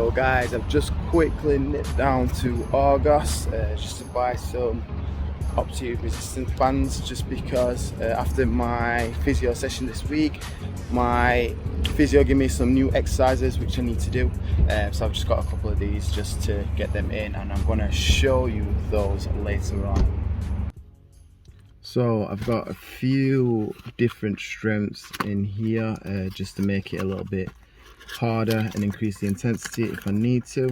So guys, I've just quickly nipped down to August just to buy some optic resistance bands, just because after my physio session this week, my physio gave me some new exercises which I need to do. So I've just got a couple of these just to get them in, and I'm going to show you those later on. So I've got a few different strengths in here just to make it a little bit harder and increase the intensity if I need to.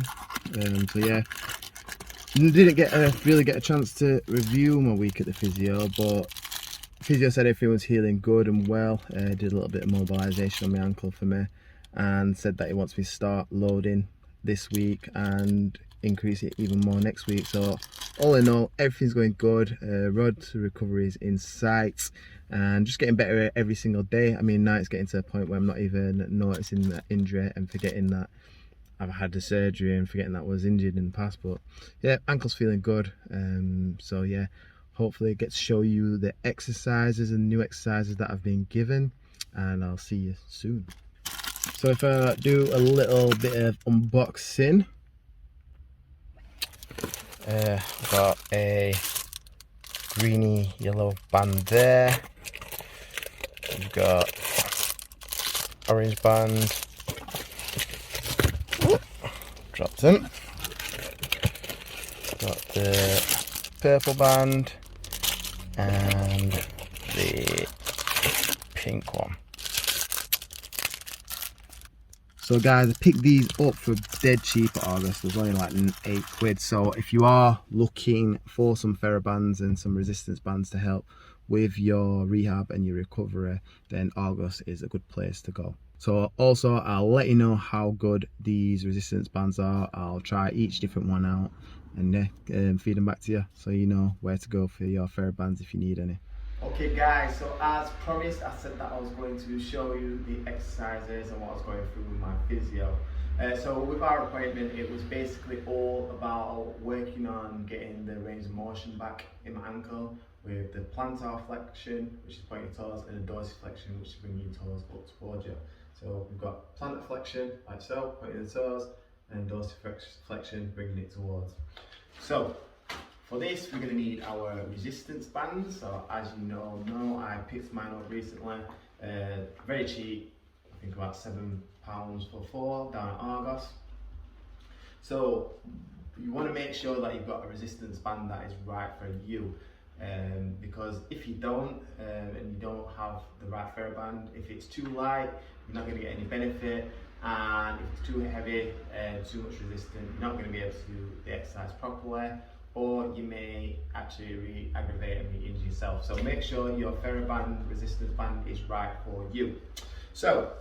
So yeah, didn't really get a chance to review my week at the physio, but physio said everything was healing good and well. Did a little bit of mobilization on my ankle for me, and said that he wants me to start loading this week and increase it even more next week. So all in all, everything's going good. Road to recovery is in sight and just getting better every single day. I mean, now it's getting to a point where I'm not even noticing that injury and forgetting that I've had the surgery and forgetting that I was injured in the past. But yeah, ankle's feeling good. So yeah, hopefully I get to show you the exercises and new exercises that I've been given, and I'll see you soon. So if I do a little bit of unboxing, I've got a greeny yellow band there. We've got orange band. Dropped in. Got the purple band and the pink one. So guys, I picked these up for dead cheap at August. There's only like £8. So if you are looking for some TheraBands and some resistance bands to help with your rehab and your recovery, then August is a good place to go. So also, I'll let you know how good these resistance bands are. I'll try each different one out and feed them back to you, so you know where to go for your TheraBands if you need any. Okay guys, so as promised, I said that I was going to show you the exercises and what I was going through with my physio. So with our appointment, it was basically all about working on getting the range of motion back in my ankle with the plantar flexion, which is pointing your toes, and the dorsiflexion, which is bringing your toes up towards you. So we've got plantar flexion, like so, pointing the toes, and dorsiflexion, bringing it towards. So for this, we're going to need our resistance bands. So as you know, I picked mine up recently, very cheap, I think about £7 for 4 down at Argos. So you want to make sure that you've got a resistance band that is right for you, because if you don't, and you don't have the right TheraBand, if it's too light, you're not going to get any benefit, and if it's too heavy and too much resistant, you're not going to be able to do the exercise properly, or you may actually re-aggravate and re-injure yourself. So make sure your TheraBand resistance band is right for you. So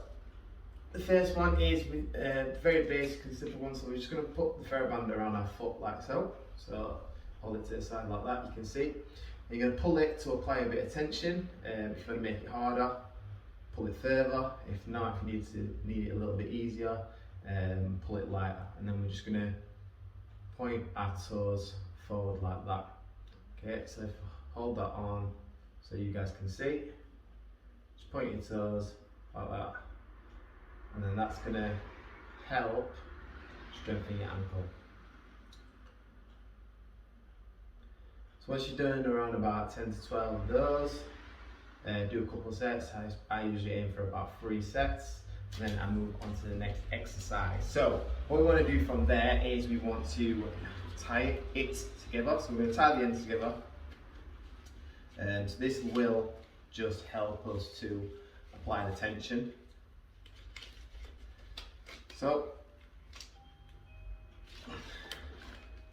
the first one is very basic and simple one. So we're just going to put the TheraBand around our foot like so. So hold it to the side like that, you can see. And you're going to pull it to apply a bit of tension. If you want to make it harder, pull it further. If not, if you need it a little bit easier, pull it lighter. And then we're just going to point our toes forward like that. Okay, so if I hold that on so you guys can see, just point your toes like that, and then that's going to help strengthen your ankle. So once you're done around about 10 to 12 of those, do a couple of sets. I usually aim for about 3 sets, and then I move on to the next exercise. So what we want to do from there is we want to tie it together. So we're going to tie the ends together, and so this will just help us to apply the tension. So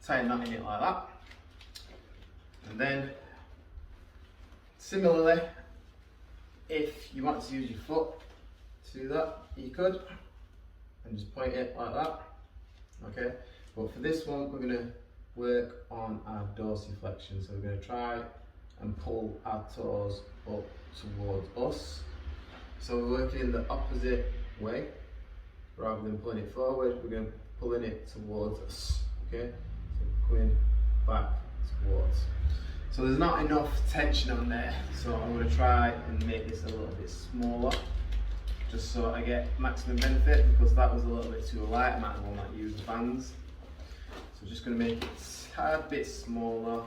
tying that in it like that, and then similarly, if you want to use your foot to do that, you could, and just point it like that. Okay, but for this one, we're going to work on our dorsiflexion. So we're going to try and pull our toes up towards us. So we're working in the opposite way. Rather than pulling it forward, we're going to pulling it towards us. Okay, so coming back towards. So there's not enough tension on there, so I'm going to try and make this a little bit smaller, just so I get maximum benefit, because that was a little bit too light. I might as well not use the bands. So just going to make it a tad bit smaller.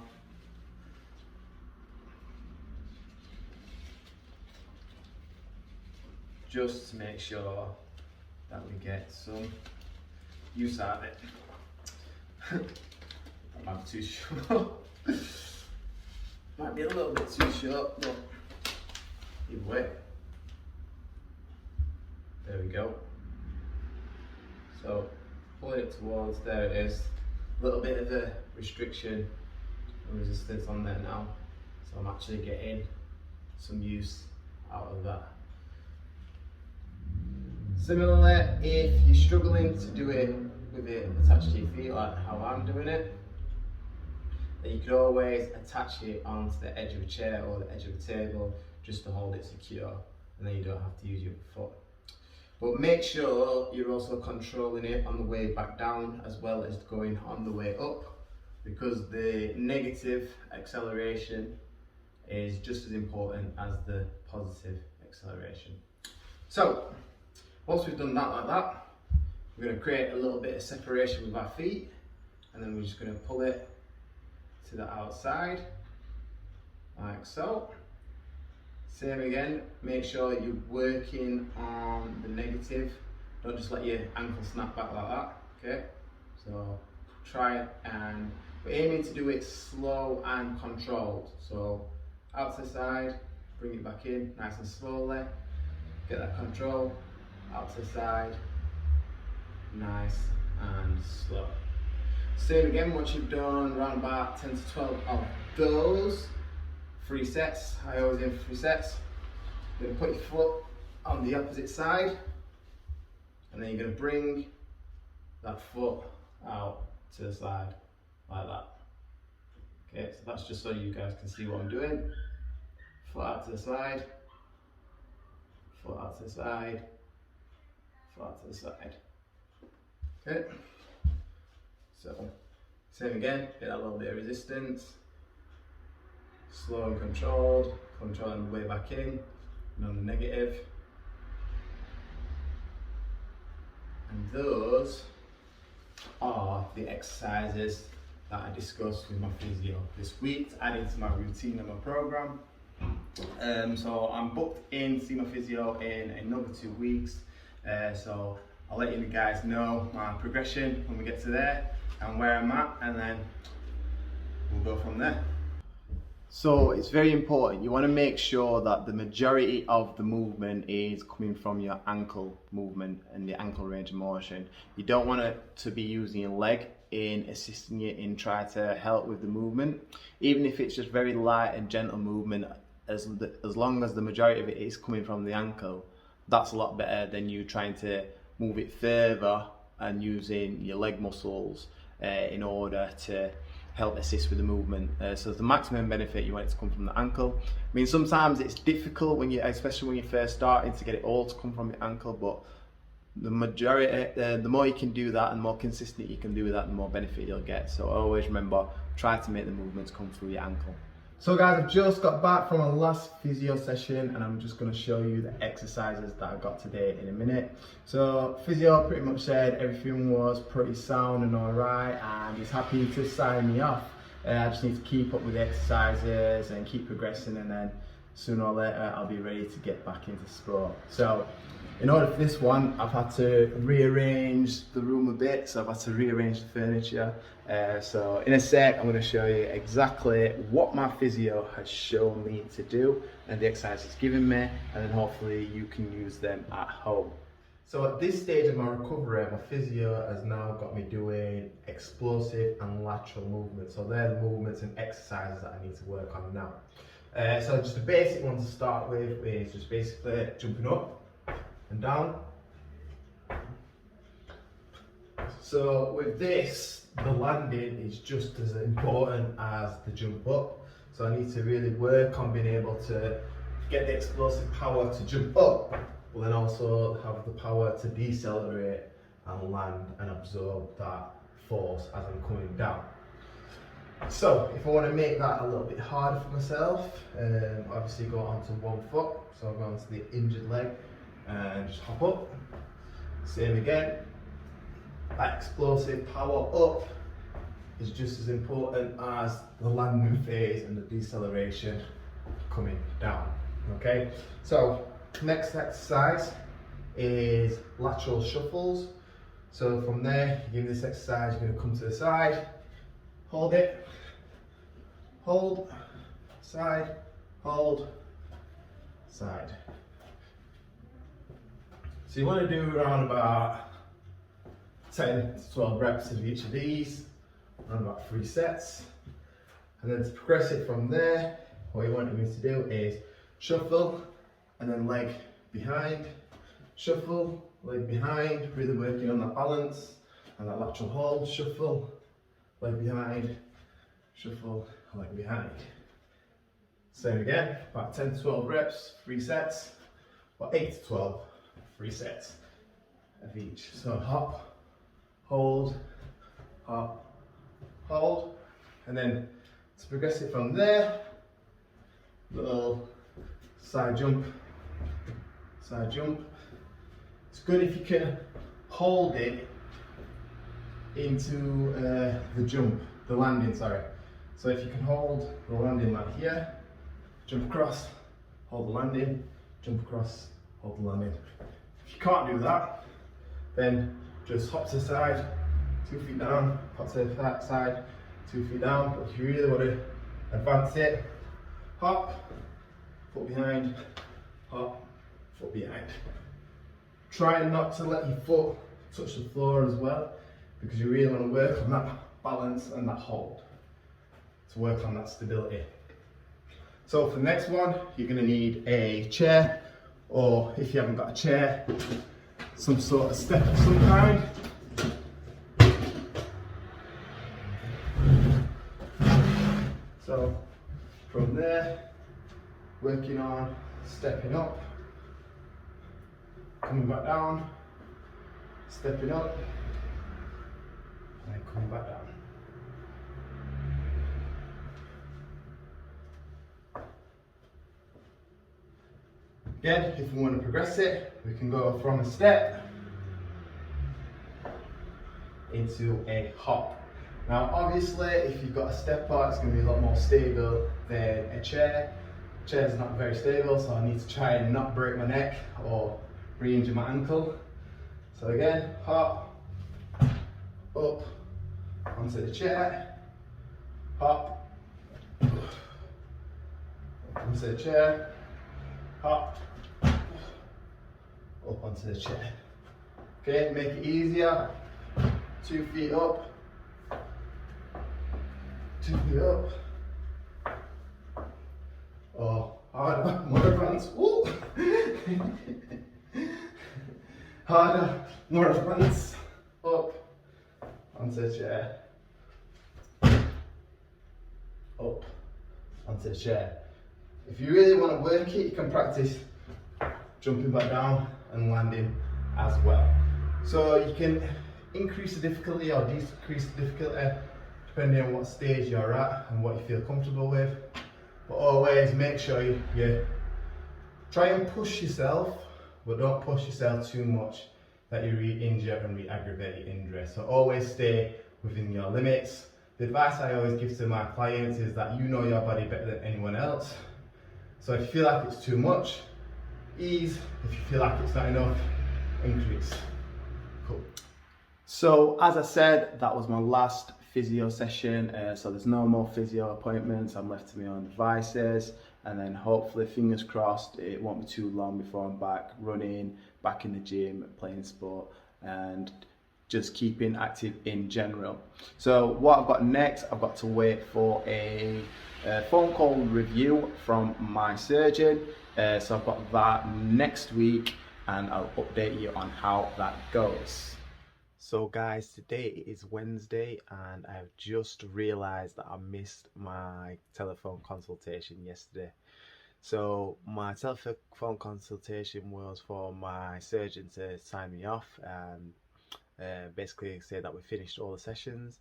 Just to make sure that we get some use out of it. That might be too short. Might be a little bit too short, but either way. There we go. So pulling it towards, there it is. A little bit of a restriction and resistance on there now. So I'm actually getting some use out of that. Similarly, if you're struggling to do it with it attached to your feet, like how I'm doing it, then you could always attach it onto the edge of a chair or the edge of a table just to hold it secure, and then you don't have to use your foot. But make sure you're also controlling it on the way back down as well as going on the way up, because the negative acceleration is just as important as the positive acceleration. So once we've done that like that, we're going to create a little bit of separation with our feet, and then we're just going to pull it to the outside, like so. Same again, make sure you're working on the negative. Don't just let your ankle snap back like that, okay? So try it, and we're aiming to do it slow and controlled. So out to the side, bring it back in nice and slowly, get that control. Out to the side, nice and slow. Same again, once you've done around about 10 to 12 of those, 3 sets. I always aim for 3 sets. You're going to put your foot on the opposite side, and then you're going to bring that foot out to the side like that. Okay, so that's just so you guys can see what I'm doing. Foot out to the side, foot out to the side, flat to the side. Okay, so same again, get that little bit of resistance, slow and controlled, controlling the way back in and on the negative. And those are the exercises that I discussed with my physio this week to add into my routine and my program. So I'm booked in to see my physio in another 2 weeks. So I'll let you guys know my progression when we get to there and where I'm at, and then we'll go from there. So it's very important, you want to make sure that the majority of the movement is coming from your ankle movement and the ankle range of motion. You don't want to be using your leg in assisting you in trying to help with the movement. Even if it's just very light and gentle movement, as long as the majority of it is coming from the ankle, that's a lot better than you trying to move it further and using your leg muscles in order to help assist with the movement. So the maximum benefit, you want it to come from the ankle. I mean, sometimes it's difficult when especially when you're first starting, to get it all to come from your ankle, but the majority, the more you can do that and the more consistent you can do that, the more benefit you'll get. So always remember, try to make the movements come through your ankle. So guys, I've just got back from my last physio session, and I'm just going to show you the exercises that I got today in a minute. So physio pretty much said everything was pretty sound and alright, and he's happy to sign me off. I just need to keep up with the exercises and keep progressing, and then sooner or later I'll be ready to get back into sport. So in order for this one, I've had to rearrange the room a bit, so I've had to rearrange the furniture. So in a sec, I'm going to show you exactly what my physio has shown me to do and the exercises he's given me, and then hopefully you can use them at home. So at this stage of my recovery, my physio has now got me doing explosive and lateral movements. So they're the movements and exercises that I need to work on now. So just a basic one to start with is just basically jumping up and down. So with this, the landing is just as important as the jump up. So I need to really work on being able to get the explosive power to jump up, but then also have the power to decelerate and land and absorb that force as I'm coming down. So if I want to make that a little bit harder for myself, obviously go onto one foot. So I'll go onto the injured leg, and just hop up. Same again. That explosive power up is just as important as the landing phase and the deceleration coming down. Okay, so next exercise is lateral shuffles. So from there, you give this exercise, you're going to come to the side, hold it, hold, side, hold, side. So you want to do around about 10 to 12 reps of each of these, around about 3 sets. And then to progress it from there, what you want me to do is shuffle and then leg behind, shuffle, leg behind, really working on that balance and that lateral hold, shuffle, leg behind, shuffle, leg behind. Same again, about 10 to 12 reps, 3 sets, or 8 to 12, 3 sets of each. So hop, hold, and then to progress it from there, little side jump, side jump. It's good if you can hold it into the jump, the landing, sorry. So if you can hold the landing like here, jump across, hold the landing, jump across, hold the landing. If you can't do that, then just hop to the side, 2 feet down, hop to the side, 2 feet down. But if you really want to advance it, hop, foot behind, hop, foot behind. Try not to let your foot touch the floor as well, because you really want to work on that balance and that hold, to work on that stability. So for the next one, you're going to need a chair, or if you haven't got a chair, some sort of step of some kind. So from there, working on stepping up, coming back down, stepping up, and then coming back down. Again, if we want to progress it, we can go from a step into a hop. Now obviously, if you've got a stepper, it's going to be a lot more stable than a chair. Chair's not very stable, so I need to try and not break my neck or re-injure my ankle. So again, hop, up, onto the chair, hop, onto the chair, hop, up onto the chair. Okay, make it easier. 2 feet up, 2 feet up. Oh, harder, more advanced. Woo! Harder, more advanced. Up onto the chair. Up onto the chair. If you really want to work it, you can practice jumping back down and landing as well. So you can increase the difficulty or decrease the difficulty depending on what stage you're at and what you feel comfortable with. But always make sure you try and push yourself, but don't push yourself too much that you re-injure and re-aggravate your injury. So always stay within your limits. The advice I always give to my clients is that you know your body better than anyone else. So if you feel like it's too much, ease. If you feel like it's not enough, increase. Cool. So as I said, that was my last physio session. So there's no more physio appointments. I'm left to my own devices, and then hopefully, fingers crossed, it won't be too long before I'm back running, back in the gym, playing sport, and just keeping active in general. So what I've got next, I've got to wait for a phone call review from my surgeon. So I've got that next week, and I'll update you on how that goes. So guys, today is Wednesday, and I've just realised that I missed my telephone consultation yesterday. So my telephone consultation was for my surgeon to sign me off and basically say that we finished all the sessions,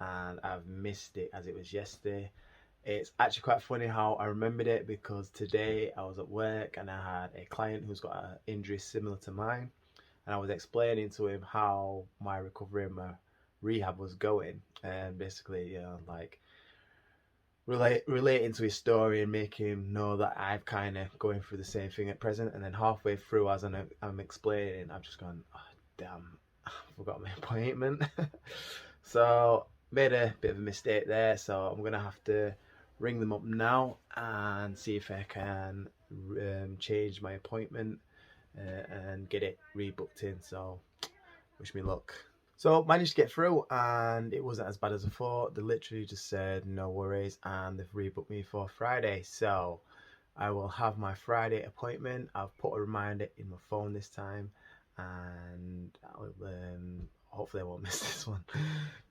and I've missed it as it was yesterday. It's actually quite funny how I remembered it, because today I was at work and I had a client who's got an injury similar to mine, and I was explaining to him how my recovery and my rehab was going, and basically, you know, like relating to his story and making him know that I've kind of going through the same thing at present. And then halfway through, as I'm explaining, I've just gone, oh, damn, I forgot my appointment. So made a bit of a mistake there, so I'm gonna have to ring them up now and see if I can change my appointment and get it rebooked in. So wish me luck. So managed to get through, and it wasn't as bad as I thought. They literally just said no worries, and they've rebooked me for Friday. So I will have my Friday appointment. I've put a reminder in my phone this time, and I'll, hopefully I won't miss this one.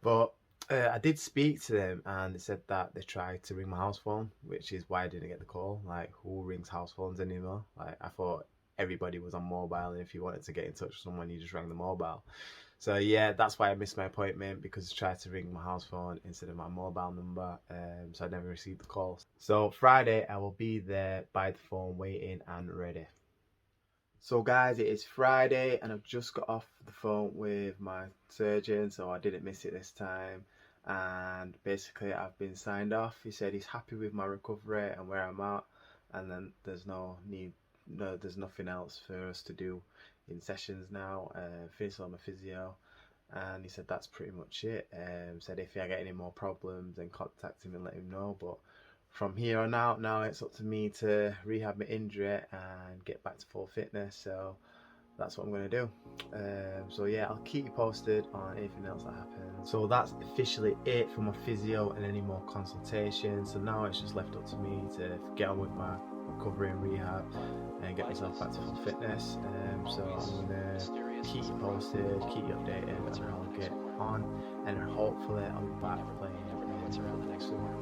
But I did speak to them, and they said that they tried to ring my house phone, which is why I didn't get the call. Like, who rings house phones anymore? Like, I thought everybody was on mobile, and if you wanted to get in touch with someone, you just rang the mobile. So yeah, that's why I missed my appointment, because I tried to ring my house phone instead of my mobile number, so I never received the call. So Friday I will be there by the phone, waiting and ready. So guys, it is Friday and I've just got off the phone with my surgeon, so I didn't miss it this time. And basically I've been signed off. He said he's happy with my recovery and where I'm at, and then there's there's nothing else for us to do in sessions now. Finished on my physio, and he said that's pretty much it. Said if I get any more problems, then contact him and let him know. But from here on out, now it's up to me to rehab my injury and get back to full fitness. So that's what I'm going to do. So yeah, I'll keep you posted on anything else that happens. So that's officially it for my physio and any more consultations. So now it's just left up to me to get on with my recovery and rehab and get myself back to full fitness. So I'm going to keep you posted, keep you updated, and I'll get on, and hopefully I'll be back playing next summer.